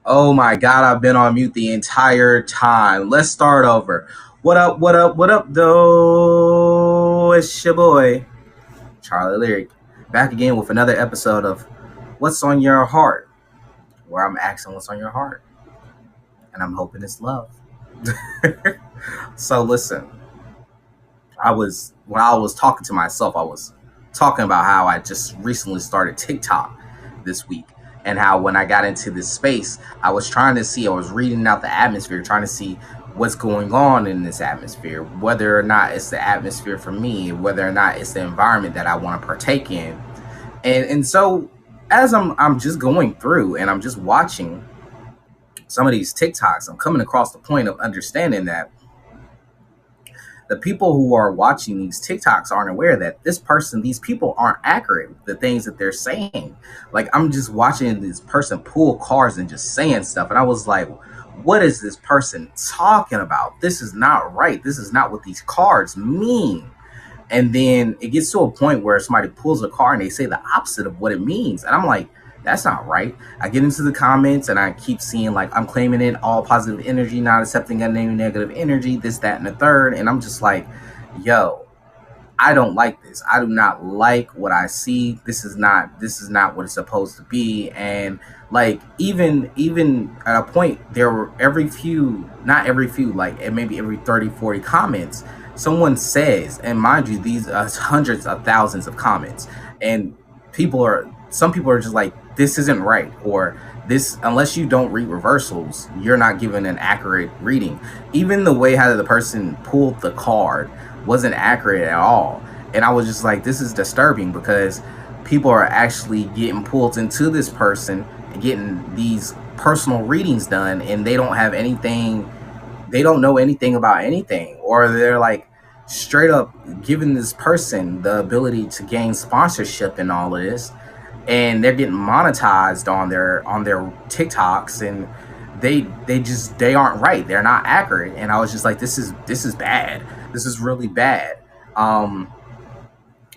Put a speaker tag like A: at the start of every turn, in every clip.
A: Oh my God, I've been on mute the entire time. Let's start over. What up, what up, what up, though? It's your boy, Charlie Lyric, back again with another episode of What's on Your Heart, where I'm asking what's on your heart, and I'm hoping it's love. So listen, when I was talking to myself, I was talking about how I just recently started TikTok this week, and how when I got into this space, I was reading out the atmosphere, trying to see what's going on in this atmosphere, whether or not it's the atmosphere for me, whether or not it's the environment that I want to partake in. And so as I'm just going through and I'm just watching some of these TikToks, I'm coming across the point of understanding that the people who are watching these TikToks aren't aware that these people aren't accurate with the things that they're saying. Like, I'm just watching this person pull cards and just saying stuff, and I was like, what is this person talking about? This is not right. This is not what these cards mean. And then it gets to a point where somebody pulls a card and they say the opposite of what it means, and I'm like, that's not right. I get into the comments and I keep seeing, like, I'm claiming it all positive energy, not accepting any negative energy, this, that, and the third. And I'm just like, yo, I don't like this. I do not like what I see. This is not what it's supposed to be. And like, even at a point, there were not every few, like maybe every 30, 40 comments, someone says, and mind you, these hundreds of thousands of comments, and some people are just like, this isn't right, or this, unless you don't read reversals, you're not given an accurate reading. Even the way how the person pulled the card wasn't accurate at all. And I was just like, this is disturbing, because people are actually getting pulled into this person and getting these personal readings done, and they don't know anything about anything, or they're like straight up giving this person the ability to gain sponsorship and all of this, and they're getting monetized on their TikToks, and they aren't right. They're not accurate. And I was just like, this is bad. This is really bad. I'm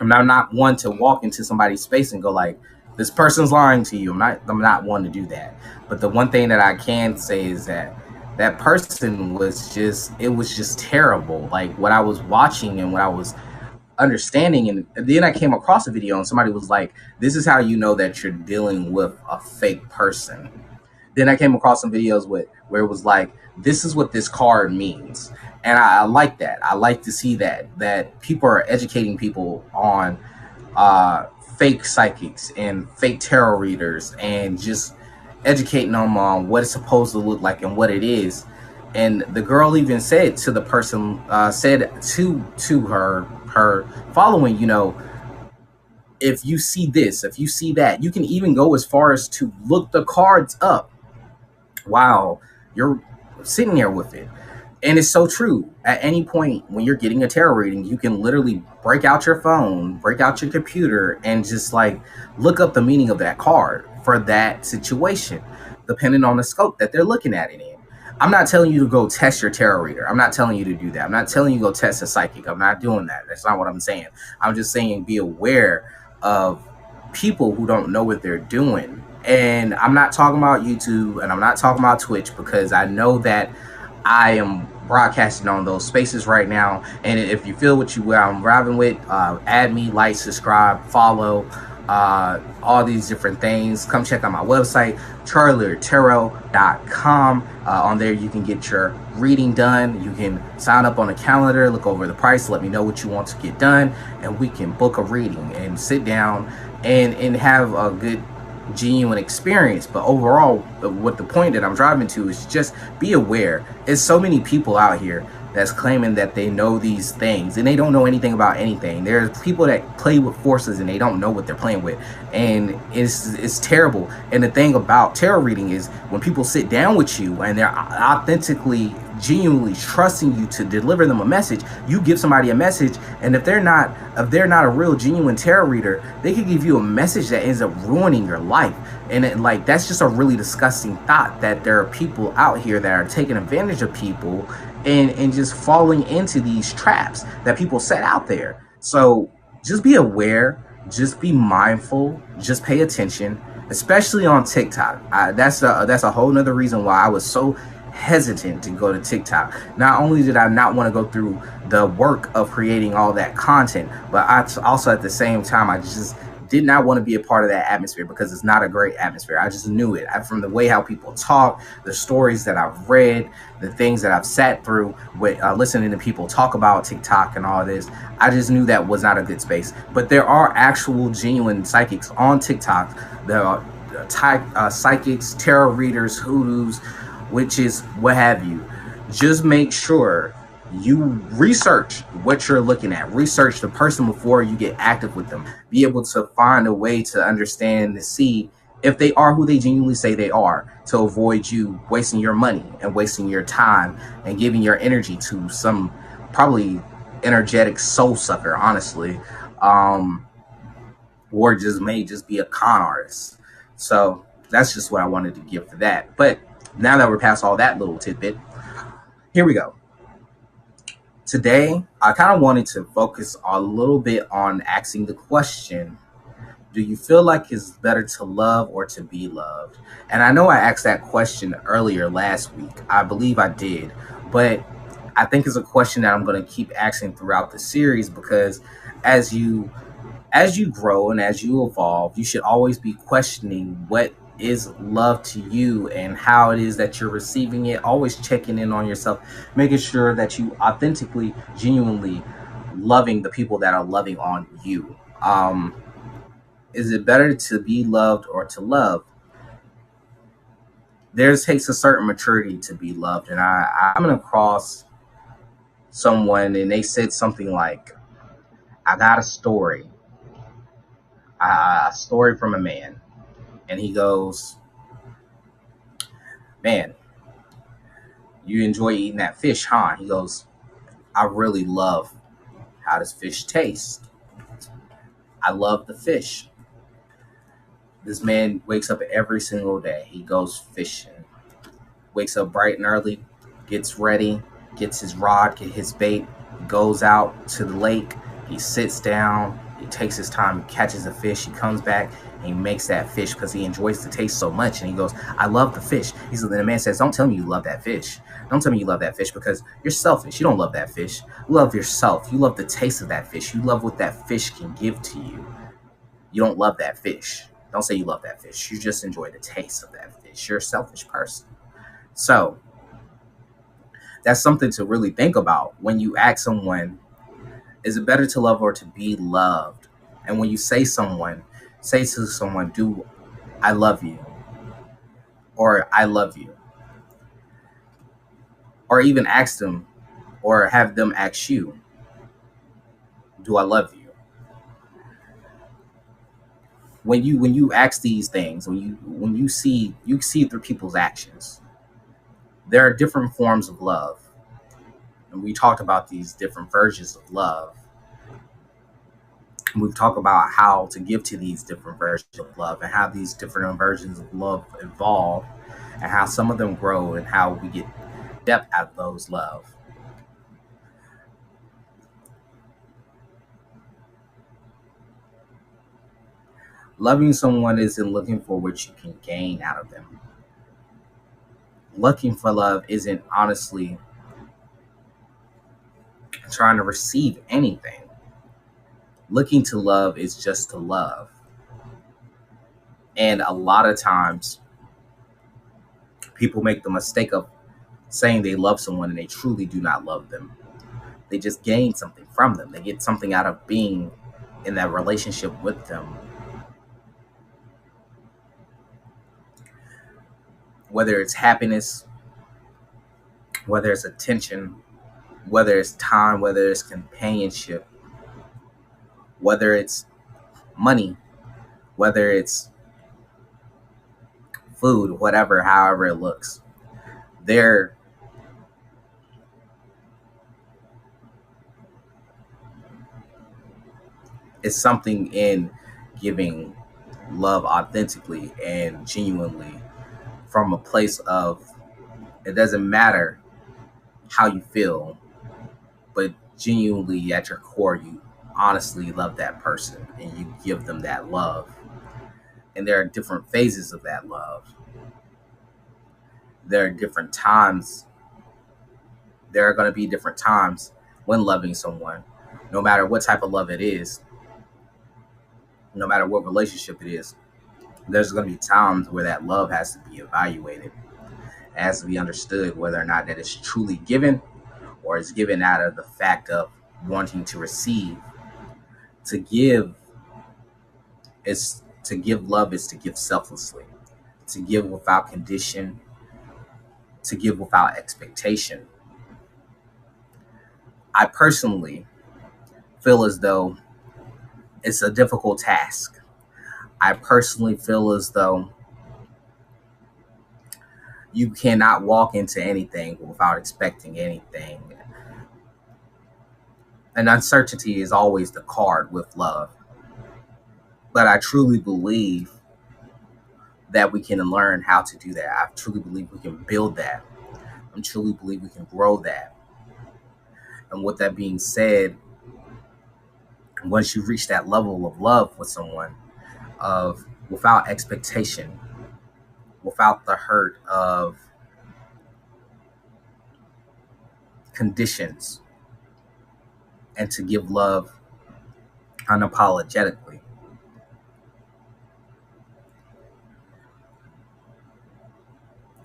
A: not one to walk into somebody's space and go like, this person's lying to you. I'm not one to do that. But the one thing that I can say is that person was just terrible. Like, what I was watching and what I was understanding, and then I came across a video and somebody was like, this is how you know that you're dealing with a fake person. Then I came across some videos where it was like, this is what this card means. And I like that. I like to see that people are educating people on fake psychics and fake tarot readers, and just educating them on what it's supposed to look like and what it is. And the girl even said to the person, said to her following, if you see this, if you see that, you can even go as far as to look the cards up while you're sitting there with it. And it's so true. At any point when you're getting a tarot reading, you can literally break out your phone, break out your computer, and just like look up the meaning of that card for that situation, depending on the scope that they're looking at it in. I'm not telling you to go test your tarot reader. I'm not telling you to do that. I'm not telling you to go test a psychic. I'm not doing that. That's not what I'm saying. I'm just saying, be aware of people who don't know what they're doing. And I'm not talking about YouTube, and I'm not talking about Twitch, because I know that I am broadcasting on those spaces right now. And if you feel what I'm driving with, add me, like, subscribe, follow, all these different things. Come check out my website, CharlieLyricTarot.com. On there you can get your reading done. You can sign up on a calendar, look over the price, let me know what you want to get done, and we can book a reading and sit down and have a good, genuine experience. But overall, what the point that I'm driving to is just be aware. There's so many people out here that's claiming that they know these things, and they don't know anything about anything. There's people that play with forces and they don't know what they're playing with, and it's terrible. And the thing about tarot reading is, when people sit down with you and they're authentically, genuinely trusting you to deliver them a message, you give somebody a message, and if they're not a real genuine tarot reader, they can give you a message that ends up ruining your life. And that's just a really disgusting thought, that there are people out here that are taking advantage of people and just falling into these traps that people set out there. So just be aware, just be mindful, just pay attention, especially on TikTok. That's a whole nother reason why I was so hesitant to go to TikTok. Not only did I not want to go through the work of creating all that content, but I also at the same time I just did not want to be a part of that atmosphere because it's not a great atmosphere. I just knew it from the way how people talk, the stories that I've read, the things that I've sat through with listening to people talk about TikTok and all this. I just knew that was not a good space. But there are actual genuine psychics on TikTok. There are psychics, tarot readers, hoodoos, witches, what have you. Just make sure you research what you're looking at. Research the person before you get active with them. Be able to find a way to understand and see if they are who they genuinely say they are, to avoid you wasting your money and wasting your time and giving your energy to some probably energetic soul sucker, honestly, or just may just be a con artist. So that's just what I wanted to give for that. But now that we're past all that little tidbit, here we go. Today, I kind of wanted to focus a little bit on asking the question, do you feel like it's better to love or to be loved? And I know I asked that question earlier last week. I believe I did. But I think it's a question that I'm going to keep asking throughout the series, because as you grow and as you evolve, you should always be questioning what is love to you and how it is that you're receiving it. Always checking in on yourself, making sure that you authentically, genuinely loving the people that are loving on you. Is it better to be loved or to love? There takes a certain maturity to be loved. And I'm going to cross someone and they said something like, I got a story from a man. And he goes, man, you enjoy eating that fish, huh? He goes, I really love how does fish taste. I love the fish. This man wakes up every single day. He goes fishing. Wakes up bright and early, gets ready, gets his rod, get his bait, goes out to the lake. He sits down. He takes his time, he catches a fish, he comes back, and he makes that fish because he enjoys the taste so much. And he goes, I love the fish. Then the man says, don't tell me you love that fish. Don't tell me you love that fish, because you're selfish. You don't love that fish. You love yourself. You love the taste of that fish. You love what that fish can give to you. You don't love that fish. Don't say you love that fish. You just enjoy the taste of that fish. You're a selfish person. So that's something to really think about when you ask someone, is it better to love or to be loved? And when you say to someone, do I love you? Or I love you? Or even ask them or have them ask you, do I love you? When you ask these things, when you see through people's actions, there are different forms of love. And we talked about these different versions of love. We've talked about how to give to these different versions of love and how these different versions of love evolve and how some of them grow and how we get depth out of those love. Loving someone isn't looking for what you can gain out of them. Looking for love isn't honestly trying to receive anything. Looking to love is just to love. And a lot of times, people make the mistake of saying they love someone and they truly do not love them. They just gain something from them. They get something out of being in that relationship with them. Whether it's happiness, whether it's attention, whether it's time, whether it's companionship, whether it's money, whether it's food, whatever, however it looks. There is something in giving love authentically and genuinely from a place of, it doesn't matter how you feel, but genuinely at your core, you honestly love that person and you give them that love. And there are different phases of that love. There are different times. There are going to be different times when loving someone, no matter what type of love it is, no matter what relationship it is. There's going to be times where that love has to be evaluated. It has to be understood whether or not that is truly given or is given out of the fact of wanting to receive. To give love is to give selflessly, to give without condition, to give without expectation. I personally feel as though it's a difficult task. I personally feel as though you cannot walk into anything without expecting anything. And uncertainty is always the card with love. But I truly believe that we can learn how to do that. I truly believe we can build that. I truly believe we can grow that. And with that being said, once you reach that level of love with someone, of without expectation, without the hurt of conditions, and to give love unapologetically.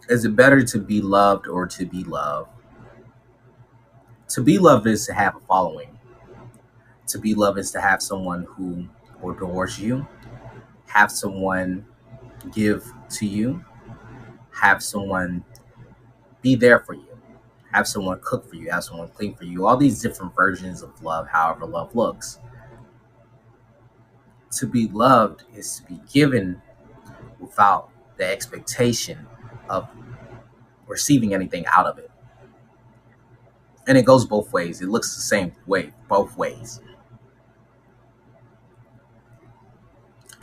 A: Is it better to be loved or to be loved? To be loved is to have a following. To be loved is to have someone who adores you, have someone give to you, have someone be there for you, have someone cook for you, have someone clean for you. All these different versions of love, however love looks. To be loved is to be given without the expectation of receiving anything out of it. And it goes both ways. It looks the same way, both ways.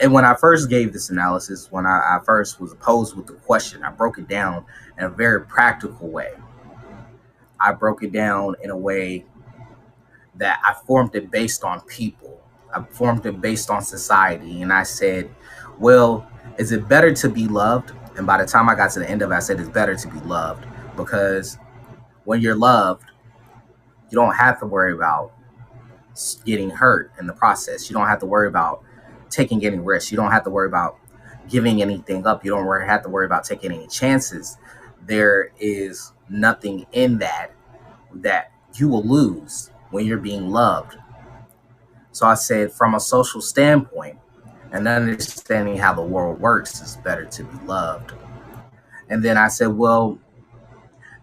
A: And when I first gave this analysis, when I first was posed with the question, I broke it down in a very practical way. I broke it down in a way that I formed it based on people. I formed it based on society. And I said, well, is it better to be loved? And by the time I got to the end of it, I said it's better to be loved. Because when you're loved, you don't have to worry about getting hurt in the process. You don't have to worry about taking any risks. You don't have to worry about giving anything up. You don't have to worry about taking any chances. There is nothing in that you will lose when you're being loved. So I said, from a social standpoint and understanding how the world works, it's better to be loved. And then I said, well,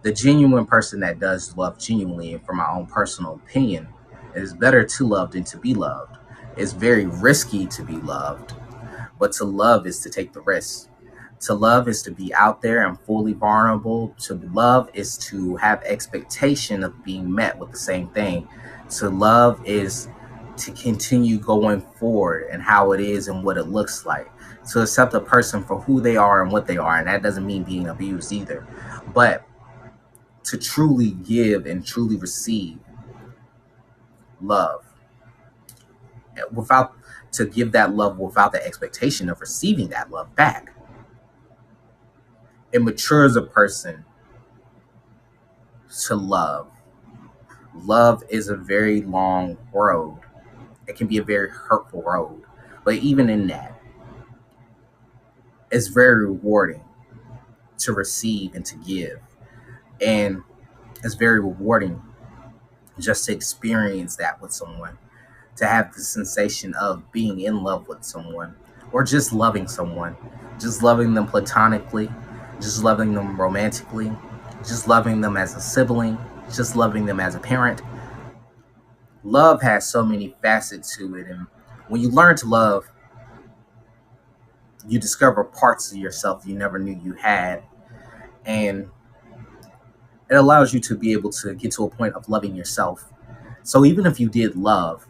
A: the genuine person that does love genuinely, and from my own personal opinion, it is better to love than to be loved. It's very risky to be loved, but to love is to take the risk. To love is to be out there and fully vulnerable. To love is to have expectation of being met with the same thing. To love is to continue going forward and how it is and what it looks like. To accept a person for who they are and what they are. And that doesn't mean being abused either. But to truly give and truly receive love. To give that love without the expectation of receiving that love back. It matures a person to love. Love is a very long road. It can be a very hurtful road. But even in that, it's very rewarding to receive and to give. And it's very rewarding just to experience that with someone. To have the sensation of being in love with someone. Or just loving someone. Just loving them platonically. Just loving them romantically. Just loving them as a sibling. Just loving them as a parent. Love has so many facets to it. And when you learn to love, you discover parts of yourself you never knew you had. And it allows you to be able to get to a point of loving yourself. So even if you did love,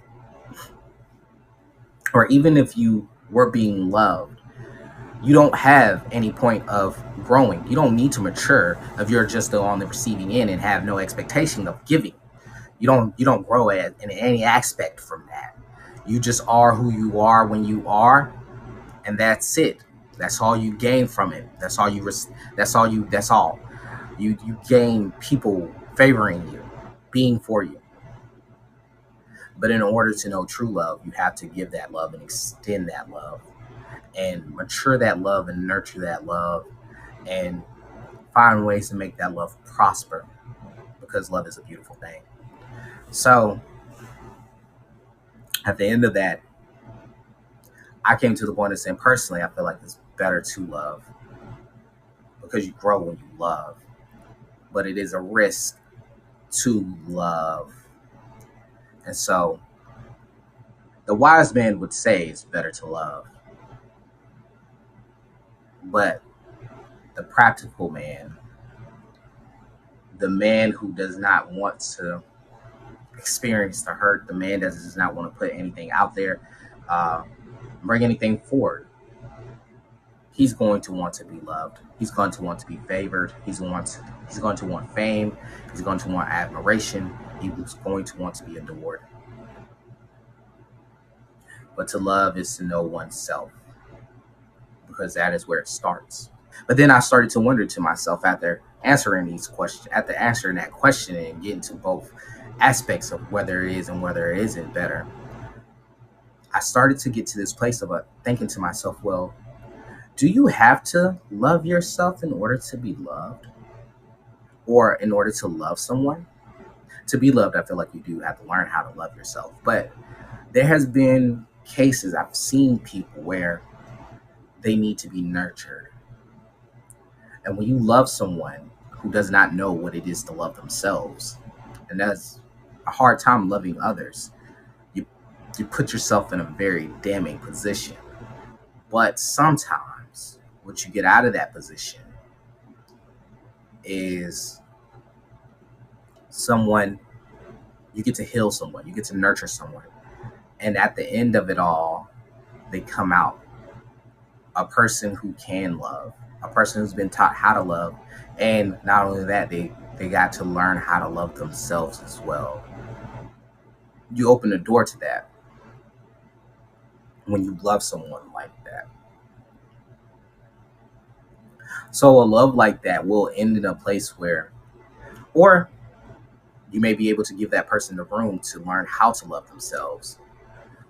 A: or even if you were being loved, you don't have any point of growing. You don't need to mature if you're just still on the receiving end and have no expectation of giving. You don't grow in any aspect from that. You just are who you are when you are, and that's it. That's all you gain from it. That's all you. That's all. You gain people favoring you, being for you. But in order to know true love, you have to give that love and extend that love and mature that love and nurture that love and find ways to make that love prosper because love is a beautiful thing. So at the end of that, I came to the point of saying personally, I feel like it's better to love because you grow when you love, but it is a risk to love. And so the wise man would say it's better to love, but the practical man, the man who does not want to experience the hurt, the man that does not want to put anything out there, uh, bring anything forward, he's going to want to be loved. He's going to want to be favored. He's going to want fame. He's going to want admiration. He's going to want to be adored. But to love is to know oneself, because that is where it starts. But then I started to wonder to myself after answering these questions, after answering that question and getting to both aspects of whether it is and whether it isn't better, I started to get to this place of thinking to myself, well, do you have to love yourself in order to be loved? Or in order to love someone? To be loved, I feel like you do have to learn how to love yourself. But there has been cases I've seen people where they need to be nurtured. And when you love someone who does not know what it is to love themselves, and that's a hard time loving others, you put yourself in a very damning position. But sometimes what you get out of that position is someone, you get to heal someone, you get to nurture someone. And at the end of it all, they come out a person who can love, a person who's been taught how to love. And not only that, they got to learn how to love themselves as well. You open the door to that when you love someone like that. So a love like that will end in a place where, or you may be able to give that person the room to learn how to love themselves.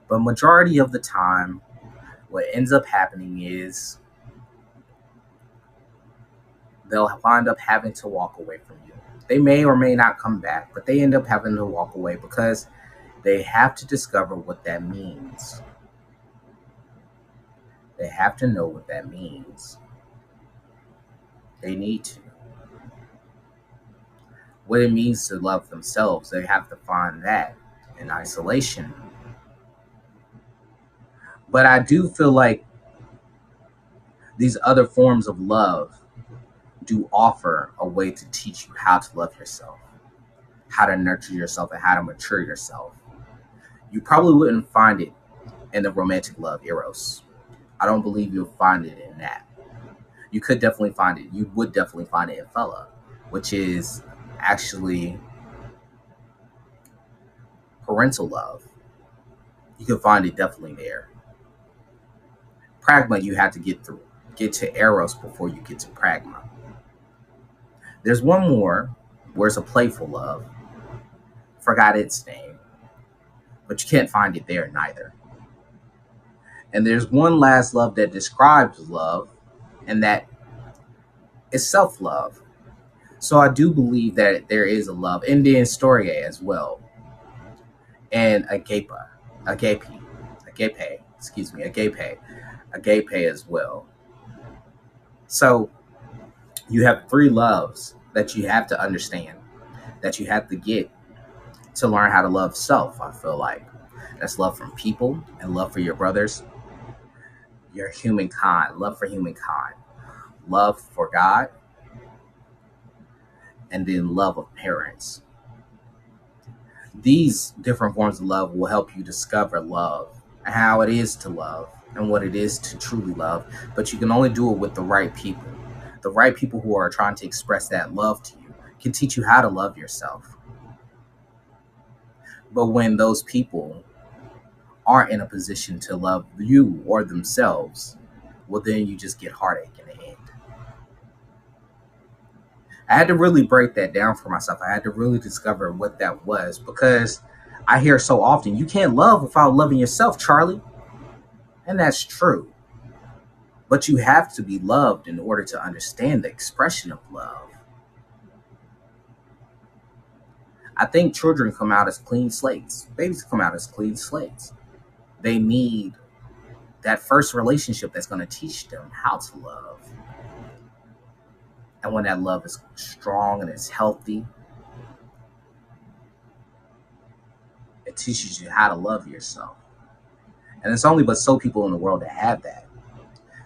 A: But majority of the time, what ends up happening is they'll wind up having to walk away from you. They may or may not come back, but they end up having to walk away because they have to discover what that means. They have to know what that means. They need to. What it means to love themselves, they have to find that in isolation. But I do feel like these other forms of love do offer a way to teach you how to love yourself, how to nurture yourself, and how to mature yourself. You probably wouldn't find it in the romantic love, Eros. I don't believe you'll find it in that. You could definitely find it. You would definitely find it in Phila, which is actually parental love. You can find it definitely there. Pragma, you have to get to Eros before you get to Pragma. There's one more where it's a playful love. Forgot its name, but you can't find it there neither. And there's one last love that describes love, and that is self-love. So I do believe that there is a love, and then Storia as well, and agape, agape as well. So you have three loves that you have to understand, that you have to get to learn how to love self. I feel like that's love from people and love for your brothers, your humankind, love for humankind, love for God, and then love of parents. These different forms of love will help you discover love and how it is to love and what it is to truly love. But you can only do it with the right people. The right people who are trying to express that love to you can teach you how to love yourself. But when those people aren't in a position to love you or themselves, well, then you just get heartache in the end. I had to really break that down for myself. I had to really discover what that was, because I hear so often, you can't love without loving yourself, Charlie. And that's true. But you have to be loved in order to understand the expression of love. I think children come out as clean slates. Babies come out as clean slates. They need that first relationship that's going to teach them how to love. And when that love is strong and it's healthy, it teaches you how to love yourself. And it's only but so people in the world that have that.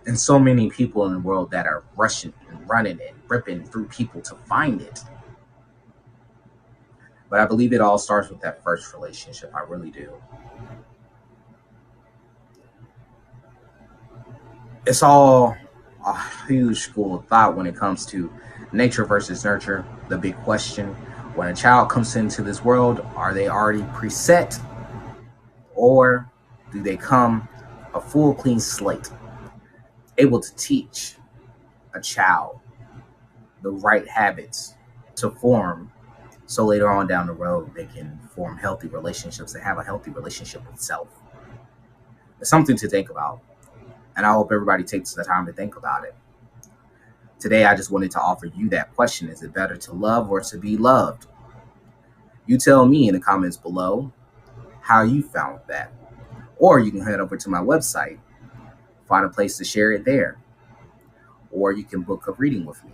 A: And so many people in the world that are rushing and running and ripping through people to find it. But I believe it all starts with that first relationship. I really do. It's all a huge school of thought when it comes to nature versus nurture. The big question: when a child comes into this world, are they already preset, or do they come a full clean slate, able to teach a child the right habits to form, so later on down the road they can form healthy relationships and have a healthy relationship with self? It's something to think about, and I hope everybody takes the time to think about it. Today, I just wanted to offer you that question: is it better to love or to be loved? You tell me in the comments below how you found that. Or you can head over to my website, find a place to share it there. Or you can book a reading with me,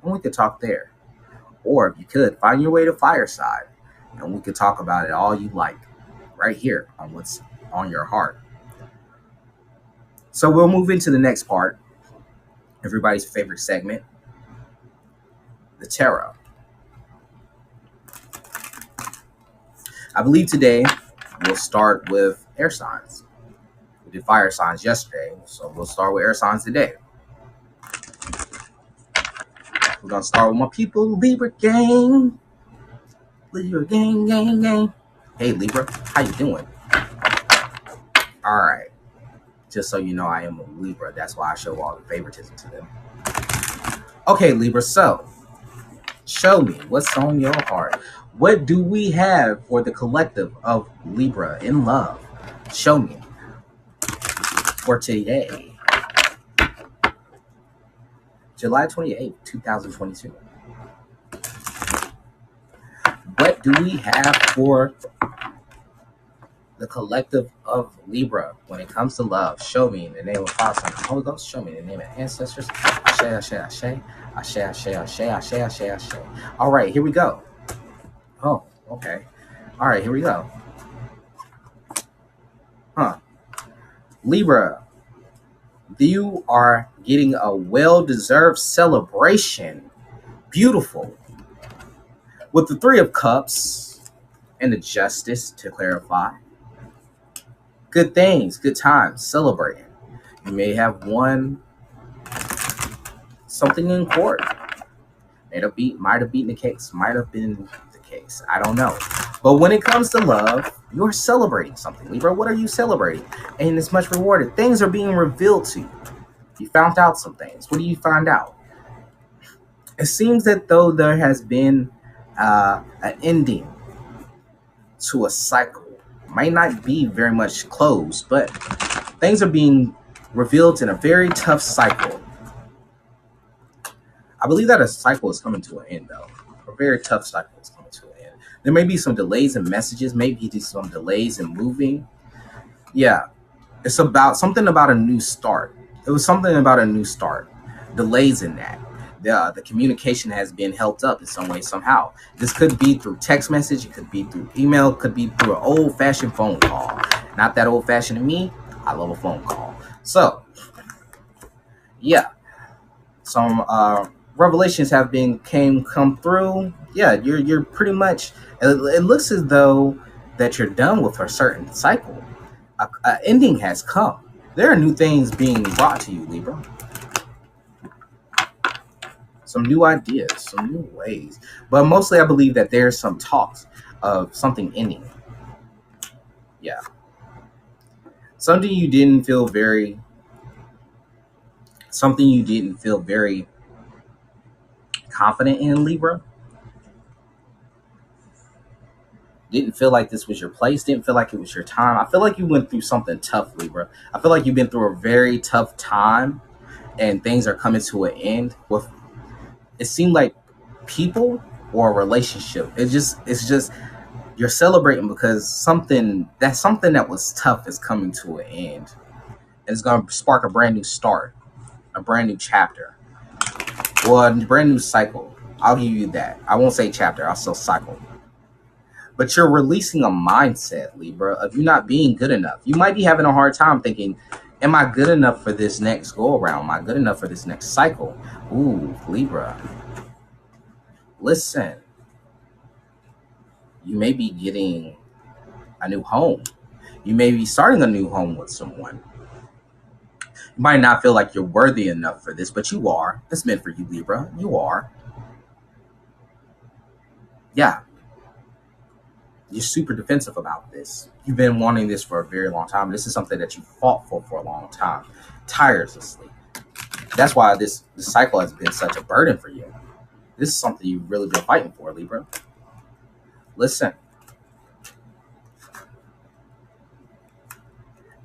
A: and we could talk there. Or if you could, find your way to Fireside, and we could talk about it all you like, right here on what's on your heart. So we'll move into the next part, everybody's favorite segment, the tarot. I believe today we'll start with air signs. We did fire signs yesterday, so we'll start with air signs today. We're gonna start with my people, Libra gang. Libra gang. Hey Libra, how you doing? All right. Just so you know, I am a Libra. That's why I show all the favoritism to them. Okay, Libra, so show me what's on your heart. What do we have for the collective of Libra in love? Show me for today, July 28th, 2022. What do we have for the collective of Libra when it comes to love? Show me in the name of Father, Son, and Holy Ghost. Show me in the name of ancestors. Ashe, ashe, ashe, ashe, ashe, ashe, ashe, ashe, ashe. All right, here we go. Oh, okay. All right, here we go. Libra, you are getting a well-deserved celebration. Beautiful. With the Three of Cups and the Justice to clarify. Good things, good times, celebrating. You may have won something in court. Might have beaten the case, might have been the case. I don't know. But when it comes to love, you're celebrating something. Libra, what are you celebrating? And it's much rewarded. Things are being revealed to you. You found out some things. What do you find out? It seems that though there has been an ending to a cycle. Might not be very much closed, but things are being revealed in a very tough cycle. I believe that a cycle is coming to an end, though. A very tough cycle is coming to an end. There may be some delays in messages, maybe some delays in moving. Yeah, it's about something about a new start. It was something about a new start. Delays in that. The communication has been held up in some way, somehow. This could be through text message, it could be through email, it could be through an old-fashioned phone call. Not that old-fashioned to me. I love a phone call. So, yeah, some revelations have come through. Yeah, you're pretty much. It looks as though that you're done with a certain cycle. An ending has come. There are new things being brought to you, Libra. Some new ideas, some new ways. But mostly I believe that there's some talks of something ending. Yeah. Something you didn't feel very something you didn't feel very confident in, Libra. Didn't feel like this was your place. Didn't feel like it was your time. I feel like you went through something tough, Libra. I feel like you've been through a very tough time, and things are coming to an end. With it seemed like people or a relationship. It's just you're celebrating because something that was tough is coming to an end, and it's going to spark a brand new start, a brand new chapter, well, a brand new cycle. I'll give you that. I won't say chapter. I'll say cycle. But you're releasing a mindset, Libra, of you not being good enough. You might be having a hard time thinking, am I good enough for this next go around? Am I good enough for this next cycle? Ooh, Libra. Listen, you may be getting a new home. You may be starting a new home with someone. You might not feel like you're worthy enough for this, but you are. It's meant for you, Libra. You are. Yeah. You're super defensive about this. You've been wanting this for a very long time. This is something that you fought for a long time, tirelessly. That's why this cycle has been such a burden for you. This is something you've really been fighting for, Libra. Listen.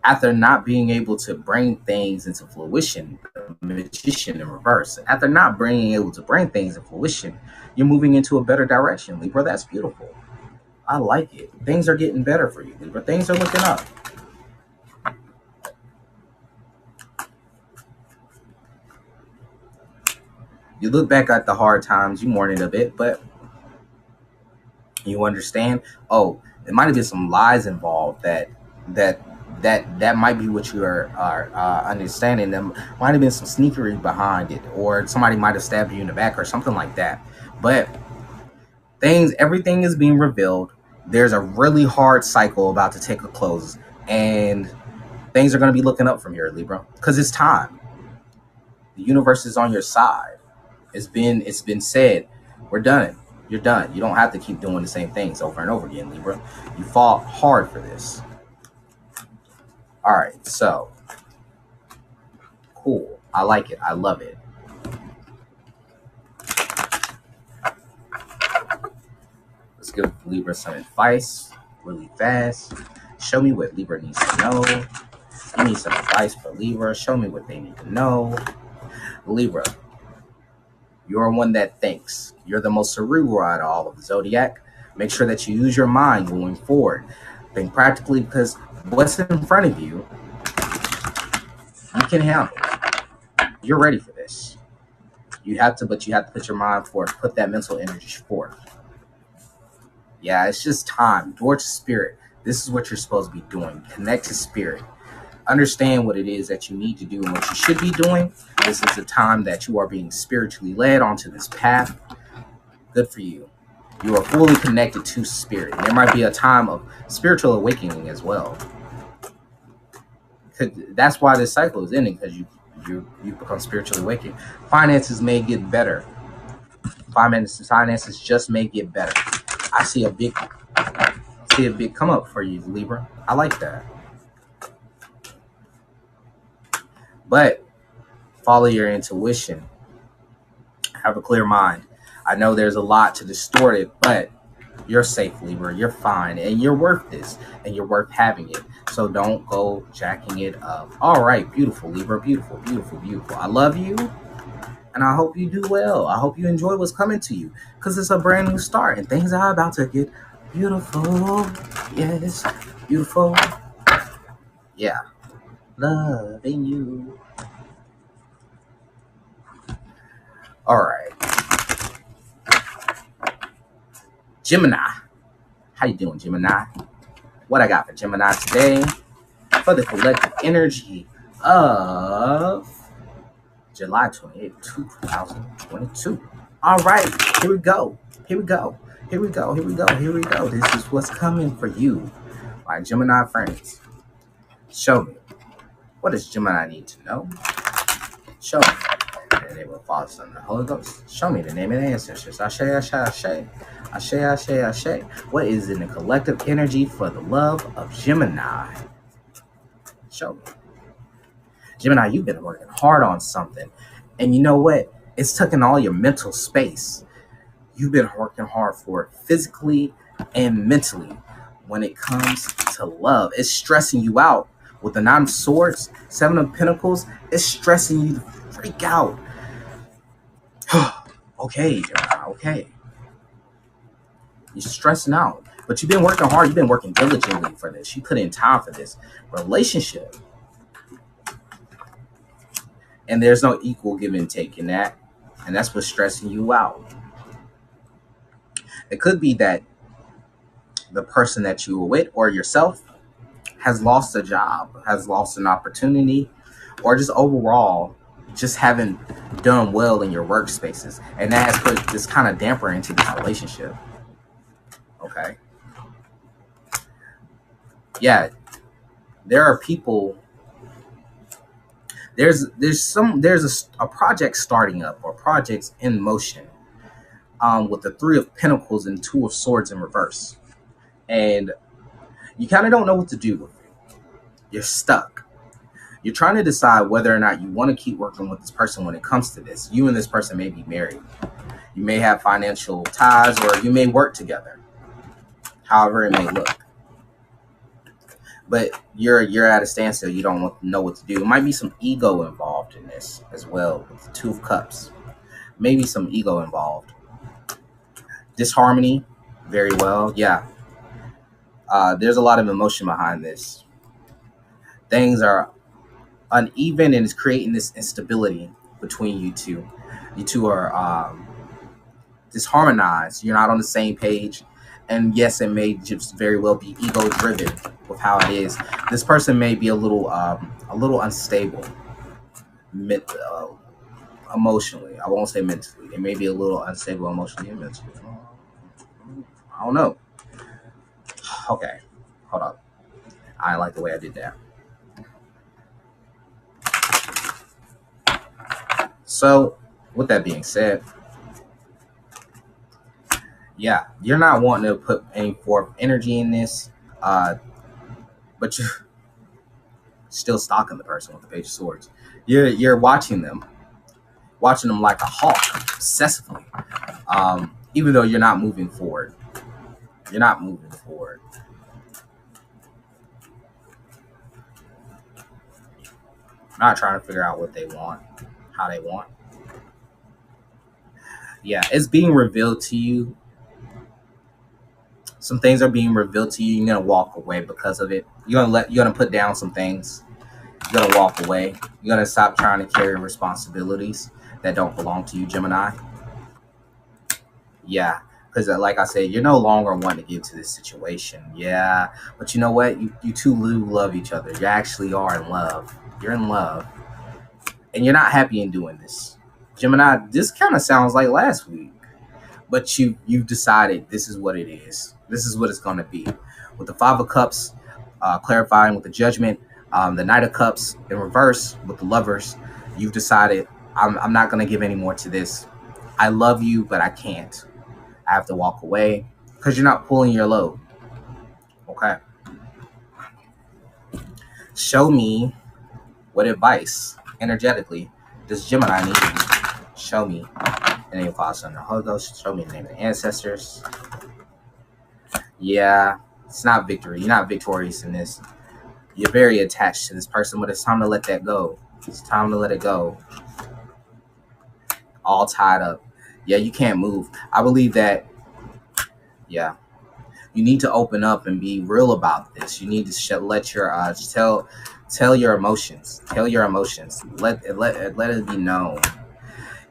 A: After not being able to bring things into fruition, the magician in reverse. After not being able to bring things into fruition, you're moving into a better direction, Libra. That's beautiful. I like it. Things are getting better for you, Libra. Things are looking up. You look back at the hard times, you mourn it a bit, but you understand, oh, there might have been some lies involved that might be what you are understanding. There might have been some sneakery behind it, or somebody might have stabbed you in the back or something like that. But everything is being revealed. There's a really hard cycle about to take a close, and things are going to be looking up from here, Libra, because it's time. The universe is on your side. It's been said, we're done. You're done. You don't have to keep doing the same things over and over again, Libra. You fought hard for this. All right, so cool. I like it. I love it. Let's give Libra some advice really fast. Show me what Libra needs to know. Give me some advice for Libra. Show me what they need to know. Libra, you're one that thinks. You're the most cerebral out of all of the zodiac. Make sure that you use your mind going forward. Think practically, because what's in front of you, you can handle. You're ready for this. You have to put your mind forth. Put that mental energy forth. Yeah, it's just time. Door to spirit. This is what you're supposed to be doing. Connect to spirit. Understand what it is that you need to do and what you should be doing. This is the time that you are being spiritually led onto this path. Good for you. You are fully connected to spirit. There might be a time of spiritual awakening as well. That's why this cycle is ending, because you become spiritually awakened. Finances may get better. Finances just may get better. I see a big come up for you, Libra. I like that. But follow your intuition. Have a clear mind. I know there's a lot to distort it, but you're safe, Libra. You're fine, and you're worth this, and you're worth having it. So don't go jacking it up. All right, beautiful, Libra. Beautiful, beautiful, beautiful. I love you, and I hope you do well. I hope you enjoy what's coming to you, because it's a brand new start, and things are about to get beautiful. Yes, beautiful. Yeah. Loving you. All right. Gemini. How you doing, Gemini? What I got for Gemini today for the collective energy of July 28th, 2022. All right. Here we go. Here we go. Here we go. Here we go. Here we go. This is what's coming for you, my Gemini friends. Show me. What does Gemini need to know? Show me. In the name of the Father, Son, and the Holy Ghost. Show me the name of the ancestors. Ashe, Ashe, Ashe. Ashe, Ashe, Ashe. What is in the collective energy for the love of Gemini? Show me. Gemini, you've been working hard on something. And you know what? It's taking all your mental space. You've been working hard for it physically and mentally. When it comes to love, it's stressing you out. With the Nine of Swords, Seven of Pentacles, it's stressing you to freak out. Okay, Gemini, okay. You're stressing out. But you've been working hard. You've been working diligently for this. You put in time for this relationship. And there's no equal give and take in that. And that's what's stressing you out. It could be that the person that you were with or yourself has lost a job, has lost an opportunity, or just overall just haven't done well in your workspaces. And that has put this kind of damper into this relationship. Okay. Yeah. There are people, there's a project starting up or projects in motion with the Three of Pentacles and Two of Swords in reverse. And you kind of don't know what to do with it. You're stuck. You're trying to decide whether or not you want to keep working with this person when it comes to this. You and this person may be married. You may have financial ties, or you may work together. However it may look. But you're at a standstill. You don't know what to do. There might be some ego involved in this as well with the Two of Cups. Maybe some ego involved. Disharmony, very well. Yeah. There's a lot of emotion behind this. Things are uneven and it's creating this instability between you two. You two are disharmonized. You're not on the same page. And yes, it may just very well be ego driven with how it is. This person may be a little unstable emotionally. I won't say mentally. It may be a little unstable emotionally and mentally. I don't know. Okay, hold on. I like the way I did that. So, with that being said, yeah, you're not wanting to put any forth energy in this, but you're still stalking the person with the Page of Swords. You're watching them like a hawk, obsessively, even though you're not moving forward. You're not moving forward. Not trying to figure out what they want, how they want. Yeah, it's being revealed to you. Some things are being revealed to you. You're gonna walk away because of it. You're gonna put down some things. You're gonna walk away. You're gonna stop trying to carry responsibilities that don't belong to you, Gemini. Yeah, because like I said, you're no longer wanting to get to this situation. Yeah, but you know what? You two love each other. You actually are in love. You're in love, and you're not happy in doing this, Gemini. This kind of sounds like last week, but you've decided this is what it is. This is what it's going to be. With the Five of Cups clarifying with the Judgment, the Knight of Cups in reverse with the Lovers, you've decided I'm not going to give any more to this. I love you, but I can't. I have to walk away because you're not pulling your load. Okay. Show me what advice energetically does Gemini need? Show me the name of Father, Son, and Holy Ghost. Show me the name of the ancestors. Yeah, it's not victory. You're not victorious in this. You're very attached to this person, but it's time to let that go. It's time to let it go. All tied up. Yeah, you can't move. I believe that, yeah, you need to open up and be real about this. You need to let your tell your emotions. Tell your emotions. Let it be known.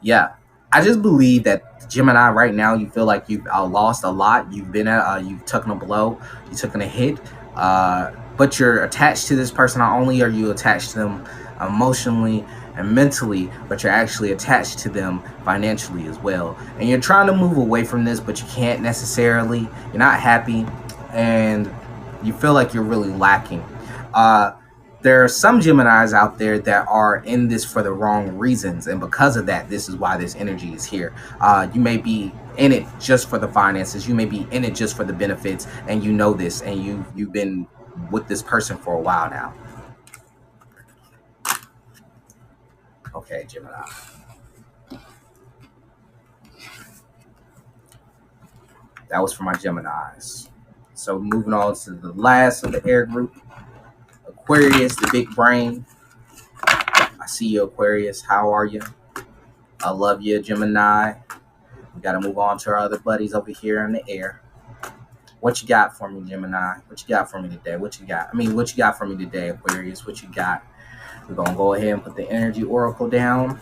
A: Yeah, I just believe that Gemini right now, you feel like you've lost a lot. You've been you've taken a blow. You've taken a hit. But you're attached to this person. Not only are you attached to them emotionally and mentally, but you're actually attached to them financially as well. And you're trying to move away from this, but you can't necessarily. You're not happy, and you feel like you're really lacking. There are some Geminis out there that are in this for the wrong reasons, and because of that, this is why this energy is here. You may be in it just for the finances. You may be in it just for the benefits, and you know this, and you've been with this person for a while now. Okay, Gemini. That was for my Geminis. So moving on to the last of the air group, Aquarius, the big brain. I see you, Aquarius. How are you? I love you, Gemini. We got to move on to our other buddies over here in the air. What you got for me, Gemini? What you got for me today? What you got? What you got for me today, Aquarius? What you got? We're going to go ahead and put the energy oracle down.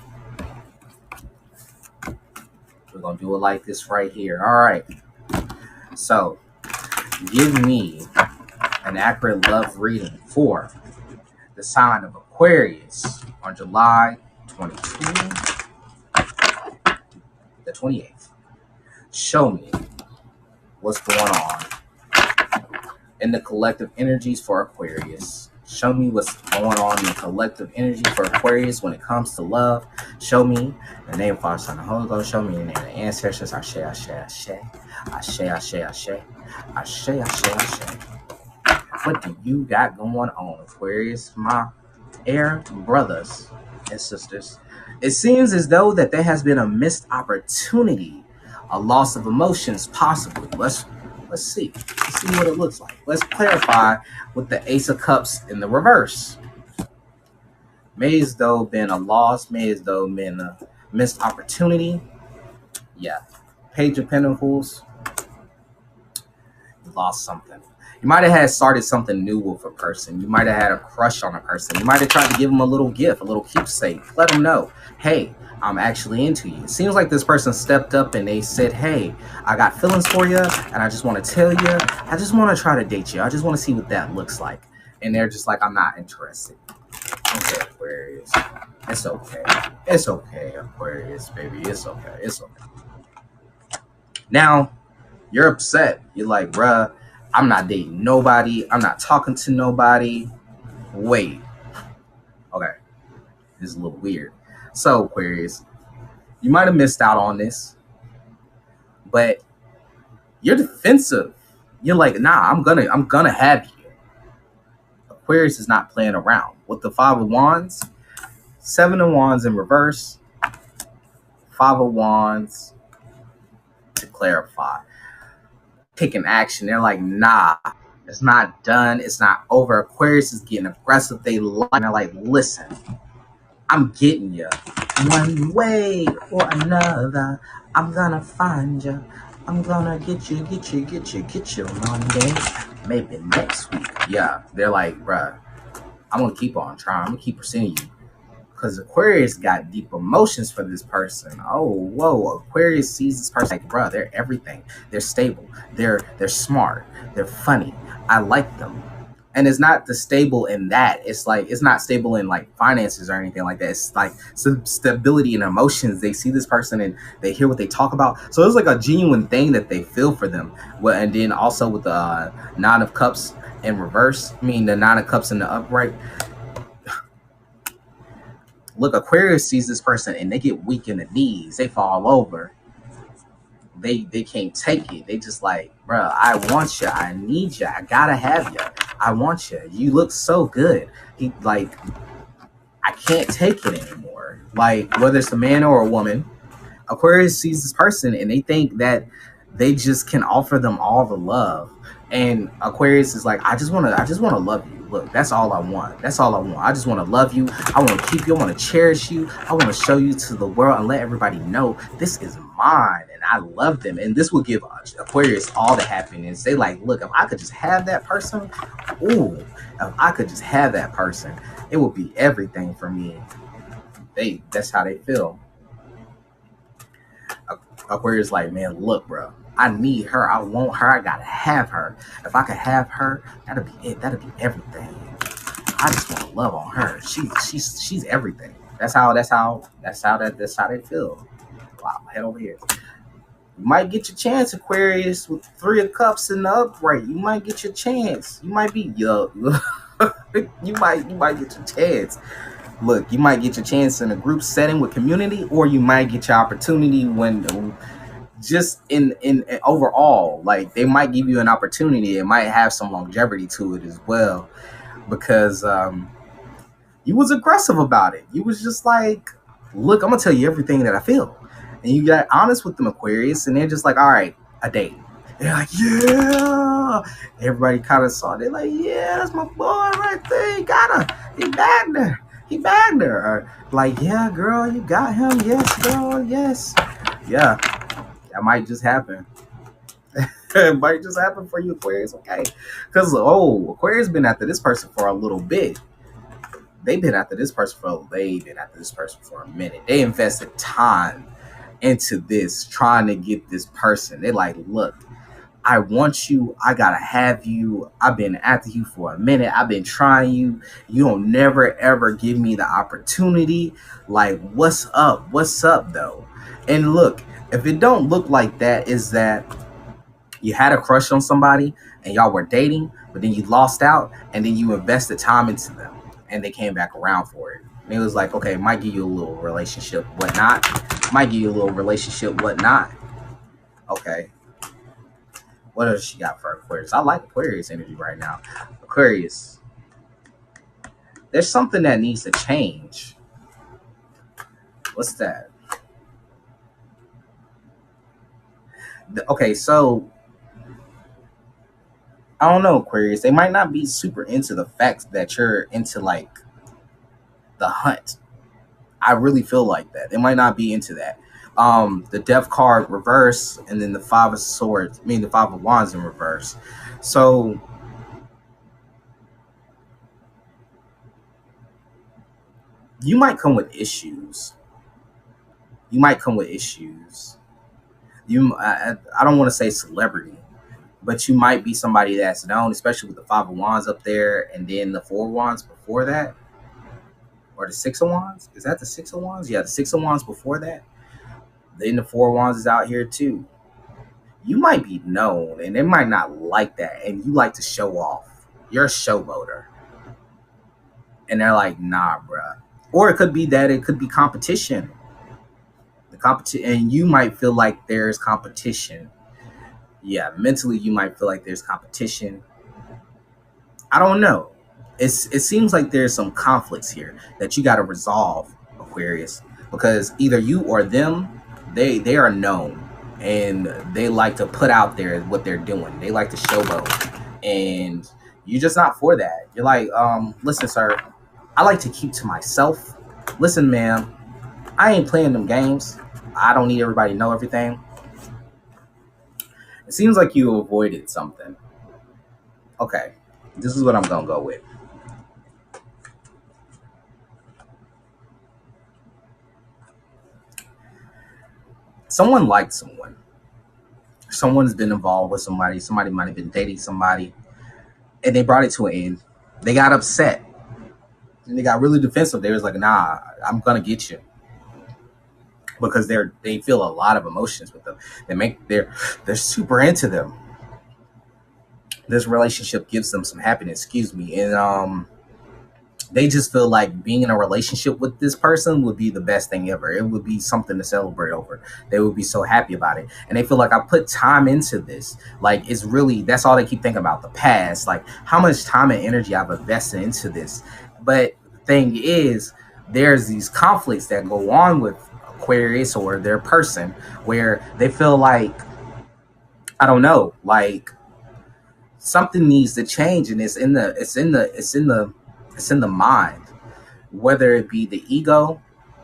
A: We're going to do it like this right here. All right. So, give me an accurate love reading for the sign of Aquarius on July 22, the 28th. Show me what's going on in the collective energies for Aquarius. Show me what's going on in the collective energy for Aquarius when it comes to love. Show me the name of Father, Son, and Holy Ghost. Show me the name of the ancestors. Ashe, Ashe, Ashe. Ashe, Ashe, Ashe. Ashe, Ashe, Ashe. What do you got going on, Aquarius? My air brothers and sisters. It seems as though that there has been a missed opportunity, a loss of emotions, possibly. Let's see. Let's see what it looks like. Let's clarify with the Ace of Cups in the reverse. May as though been a loss, may as though been a missed opportunity. Yeah. Page of Pentacles. You lost something. You might have had started something new with a person. You might have had a crush on a person. You might have tried to give them a little gift, a little keepsake. Let them know, hey, I'm actually into you. It seems like this person stepped up and they said, hey, I got feelings for you, and I just want to tell you, I just want to try to date you. I just want to see what that looks like. And they're just like, I'm not interested. Okay, Aquarius. It's okay. It's okay, Aquarius, baby. It's okay. It's okay. Now, you're upset. You're like, bruh, I'm not dating nobody. I'm not talking to nobody. Wait. Okay. This is a little weird. So, Aquarius, you might have missed out on this, but you're defensive. You're like, nah, I'm gonna have you. Aquarius is not playing around. With the Five of Wands, Seven of Wands in reverse, Five of Wands to clarify. Taking action. They're like, nah, it's not done. It's not over. Aquarius is getting aggressive. They're like, listen, I'm getting you. One way or another, I'm gonna find you. I'm gonna get you one day, maybe next week. Yeah, they're like, bruh, I'm gonna keep on trying. I'm gonna keep pursuing you. Because Aquarius got deep emotions for this person. Oh, whoa. Aquarius sees this person like, bruh, they're everything. They're stable. They're smart. They're funny. I like them. And it's not the stable in that. It's like, it's not stable in like finances or anything like that. It's like some stability in emotions. They see this person and they hear what they talk about. So it's like a genuine thing that they feel for them. Well, and then also with the Nine of Cups in reverse, the Nine of Cups in the upright. Look, Aquarius sees this person and they get weak in the knees. They fall over. They can't take it. They just like, bro, I want you. I need you. I gotta have you. I want you. You look so good. He like, I can't take it anymore. Like, whether it's a man or a woman, Aquarius sees this person and they think that they just can offer them all the love. And Aquarius is like, I just want to love you. Look, that's all I want. That's all I want. I just want to love you. I want to keep you. I want to cherish you. I want to show you to the world and let everybody know this is mine and I love them. And this will give Aquarius all the happiness. They like, look, if I could just have that person, if I could just have that person, it would be everything for me. That's how they feel. Aquarius like, man, look, bro, I need her. I want her. I gotta have her. If I could have her, that'd be it. That'd be everything. I just want to love on her. She's everything. That's how they feel. Wow, head over here. You might get your chance, Aquarius, with Three of Cups in the upright. You might get your chance. You might be you might get your chance. Look, you might get your chance in a group setting with community, or you might get your opportunity when just in overall, like they might give you an opportunity. It might have some longevity to it as well, because you was aggressive about it. You was just like, look, I'm gonna tell you everything that I feel. And you got honest with them Aquarius, and they're just like, all right, a date. They're like, yeah. Everybody kind of saw. They're like, yeah, that's my boy right there. He got her. He bagged her. He bagged her. Or like, yeah, girl, you got him. Yes, girl, yes. Yeah, that might just happen. It might just happen for you, Aquarius. Okay, because Aquarius been after this person for a little bit. They've been after this person for a minute. They invested time into this, trying to get this person. They're like, look, I want you. I gotta have you. I've been after you for a minute. I've been trying you. You don't never ever give me the opportunity. Like, what's up? What's up though? And look, if it don't look like that, is that you had a crush on somebody and y'all were dating, but then you lost out and then you invested time into them and they came back around for it. And it was like, okay, might give you a little relationship, whatnot. Might give you a little relationship, whatnot. Okay. What else she got for Aquarius? I like Aquarius energy right now. Aquarius, there's something that needs to change. What's that? Okay, so I don't know, Aquarius. They might not be super into the fact that you're into like the hunt. I really feel like that. They might not be into that. The Death card reverse, and then the Five of Swords, the Five of Wands in reverse. So you might come with issues. You might come with issues. I don't want to say celebrity, but you might be somebody that's known, especially with the Five of Wands up there, and then the Four of Wands before that, or the Six of Wands. Is that the Six of Wands? Yeah, the Six of Wands before that. Then the Four of Wands is out here too. You might be known, and they might not like that, and you like to show off. You're a showboater, and they're like, "Nah, bruh." Or it could be that it could be competition. The competition, and you might feel like there's competition. Yeah, mentally, you might feel like there's competition. I don't know. It seems like there's some conflicts here that you got to resolve, Aquarius, because either you or them, they are known and they like to put out there what they're doing. They like to showboat, and you're just not for that. You're like, listen, sir, I like to keep to myself. Listen, ma'am, I ain't playing them games. I don't need everybody to know everything. It seems like you avoided something. Okay, this is what I'm gonna go with. Someone liked someone. Someone's been involved with somebody. Somebody might have been dating somebody, and they brought it to an end. They got upset, and they got really defensive. They was like, "Nah, I'm gonna get you," because they feel a lot of emotions with them. They're super into them. This relationship gives them some happiness. Excuse me, and they just feel like being in a relationship with this person would be the best thing ever. It would be something to celebrate over. They would be so happy about it. And they feel like I put time into this. Like it's really, that's all they keep thinking about, the past. Like how much time and energy I've invested into this. But the thing is, there's these conflicts that go on with Aquarius or their person where they feel like, I don't know, like something needs to change, and it's in the mind, whether it be the ego.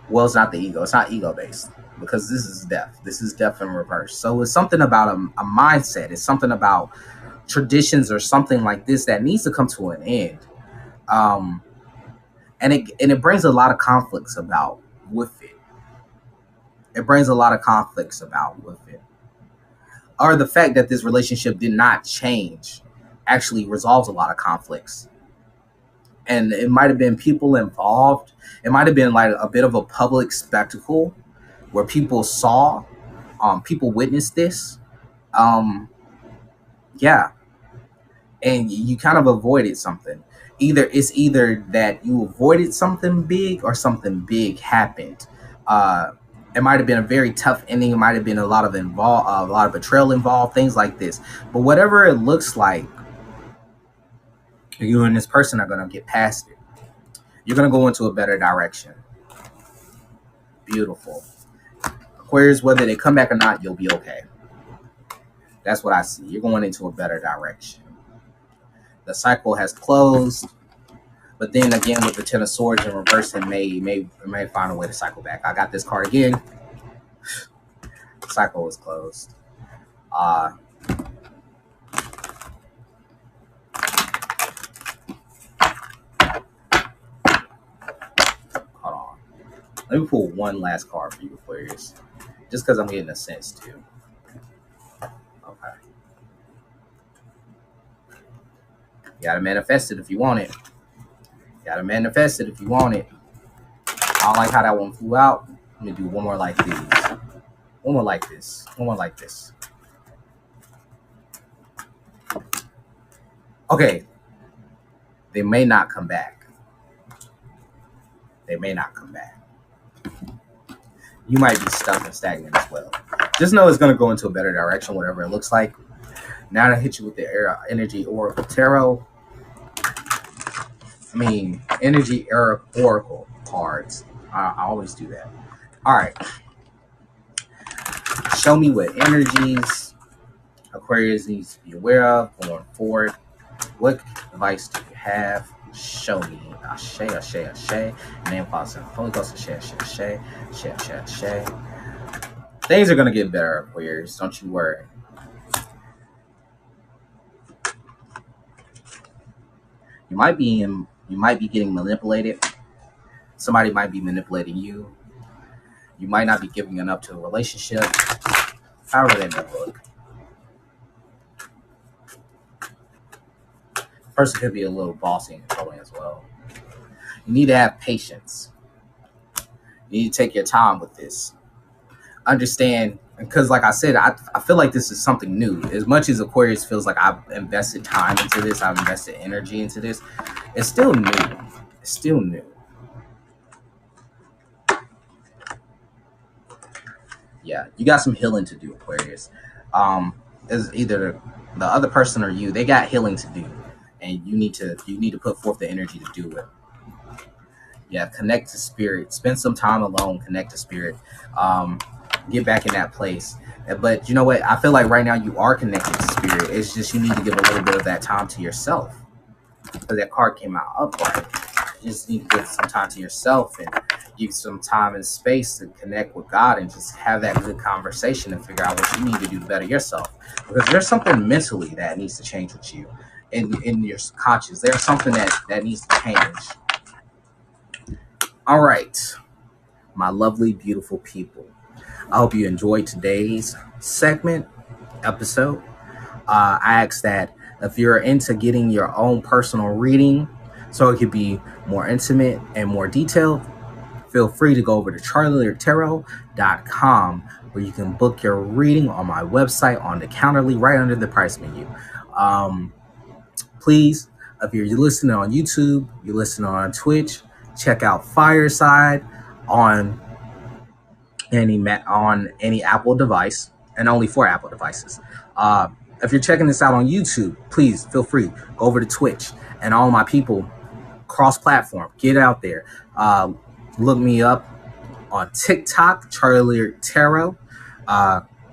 A: Well, it's not the ego. It's not ego based because this is death. This is death in reverse. So it's something about a mindset. It's something about traditions or something like this that needs to come to an end. Um, and it brings a lot of conflicts about with it. It brings a lot of conflicts about with it. Or the fact that this relationship did not change actually resolves a lot of conflicts, and it might have been people involved. It might have been like a bit of a public spectacle where people saw, people witnessed this. Um, yeah, and you kind of avoided something. Either that you avoided something big or something big happened. Uh, it might have been a very tough ending. It might have been a lot of betrayal involved, things like this. But whatever it looks like, you and this person are gonna get past it. You're gonna go into a better direction. Beautiful. Aquarius, whether they come back or not, you'll be okay. That's what I see. You're going into a better direction. The cycle has closed, but then again, with the Ten of Swords in reverse, it may find a way to cycle back. I got this card again. The cycle is closed. Hold on. Let me pull one last card for you, Aquarius, just because I'm getting a sense too. Okay. You gotta manifest it if you want it. You gotta manifest it if you want it. I don't like how that one flew out. Let me do one more like these. One more like this. One more like this. Okay. They may not come back. They may not come back. You might be stuck and stagnant as well. Just know it's going to go into a better direction, whatever it looks like. Now to hit you with the energy oracle tarot. Energy oracle cards. I always do that. All right. Show me what energies Aquarius needs to be aware of going forward. What advice do you have? Show me. Ashe, ashe, ashe. Name, Father, and Holy Ghost. Ashe, ashe, ashe. Ashe, ashe, ashe. Things are going to get better, Aquarius. Don't you worry. You might be getting manipulated. Somebody might be manipulating you. You might not be giving enough to a relationship. However they may look. Person could be a little bossy and controlling as well. You need to have patience. You need to take your time with this. Understand, because like I said, I feel like this is something new. As much as Aquarius feels like I've invested time into this, I've invested energy into this, it's still new. It's still new. Yeah, you got some healing to do, Aquarius. Is either the other person or you, they got healing to do. And you need to put forth the energy to do it. Yeah, connect to spirit. Spend some time alone. Connect to spirit. Get back in that place. But you know what? I feel like right now you are connected to spirit. It's just you need to give a little bit of that time to yourself. Because that card came out upright. You just need to give some time to yourself and give some time and space to connect with God and just have that good conversation and figure out what you need to do to better yourself. Because there's something mentally that needs to change with you. In your conscious, there's something that needs to change. All right, my lovely, beautiful people. I hope you enjoyed today's episode. I ask that if you're into getting your own personal reading, so it could be more intimate and more detailed, feel free to go over to CharlieLyricTarot.com where you can book your reading on my website on the counterly right under the price menu. Please, if you're listening on YouTube, you're listening on Twitch, check out Fireside on any Apple device, and only for Apple devices. If you're checking this out on YouTube, please feel free, go over to Twitch. And all my people, cross-platform, get out there. Look me up on TikTok, CharlieLyricTarot.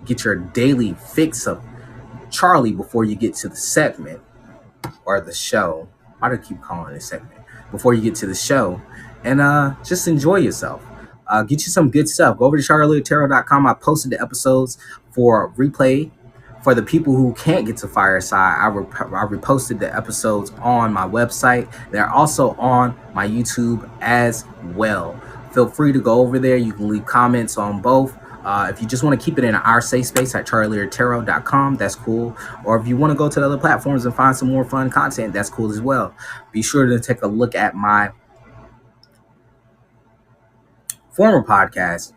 A: Get your daily fix of Charlie before you get to the segment. Or the show. Why do I keep calling it a segment? Before you get to the show. And just enjoy yourself. Get you some good stuff. Go over to CharlieLyricTarot.com. I posted the episodes for replay. For the people who can't get to Fireside, I reposted the episodes on my website. They're also on my YouTube as well. Feel free to go over there. You can leave comments on both. If you just want to keep it in our safe space at CharlieLyricTarot.com, that's cool. Or if you want to go to the other platforms and find some more fun content, that's cool as well. Be sure to take a look at my former podcast,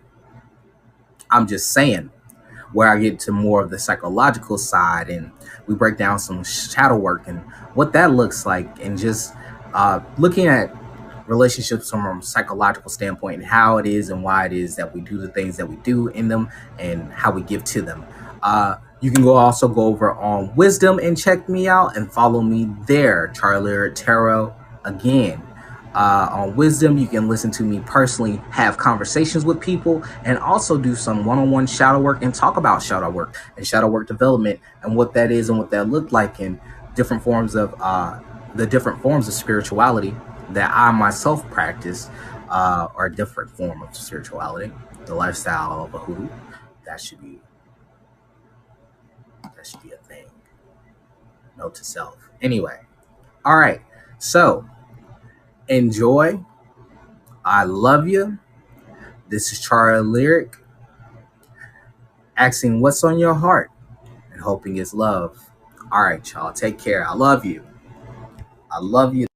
A: I'm Just Saying, where I get to more of the psychological side and we break down some shadow work and what that looks like, and just looking at relationships from a psychological standpoint and how it is and why it is that we do the things that we do in them and how we give to them. You can also go over on Wisdom and check me out and follow me there, CharlieLyricTarot again. on wisdom. You can listen to me personally have conversations with people, and also do some one-on-one shadow work and talk about shadow work and shadow work development and what that is and what that looked like, and different forms of the different forms of spirituality that I myself practice, or a different form of spirituality, the lifestyle of a hoodoo. That should be a thing. Note to self. Anyway, all right. So enjoy. I love you. This is Charlie Lyric, asking what's on your heart and hoping it's love. All right, y'all. Take care. I love you. I love you.